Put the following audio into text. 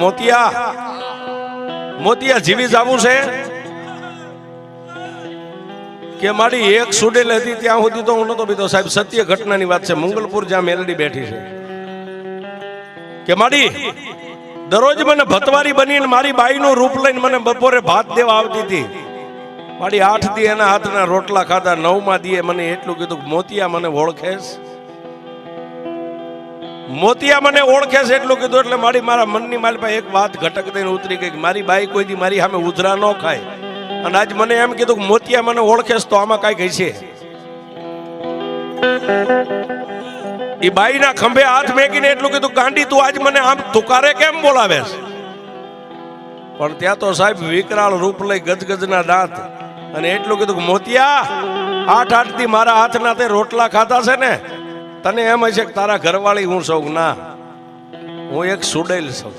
મોતિયા મોતિયા જીવી જાવું છે કે મારી એક સુડેલ હતી ત્યાં સુધી તો હું નતો બીતો સાહેબ. સત્ય ઘટનાની વાત છે. મંગલપુર જ્યાં મેલડી બેઠી છે કે મારી દરરોજ મને ભતવારી બનીને મારી બાઈનું રૂપ લઈને મને બપોરે ભાત દેવા આવતી હતી. મારી 8 દી એના હાથના રોટલા ખાધા. 9મા દીએ મને એટલું કીધું મોતિયા મને ઓળખેશ, મોતિયા મને ઓળખેશ એટલું કીધું. એટલે મારા મનની મારી પાસે એક વાત ઘટક દઈને ઉતરી ગઈ. મારી બાઈ કોઈ દી મારી સામે ઉધરા ન ખાય. અને આજ મને એમ કીધું કે મોતિયા મને ઓળખેશ તો આમાં કઈ છે. એ બાઈના ખંભે હાથ મેકીને એટલું કીધું ગાંડી તું આજ મને આમ તુકારે કેમ બોલાવે? પણ ત્યાં તો સાહેબ વિકરાળ રૂપ લઈ ગજગજના દાંત અને એટલું કીધું કે મોતિયા 8 દી મારા હાથના તે રોટલા ખાધા છે ને, તને એમ હશે કે તારા ઘરવાળી હું સૌ. ના, હું એક સુડેલ છું.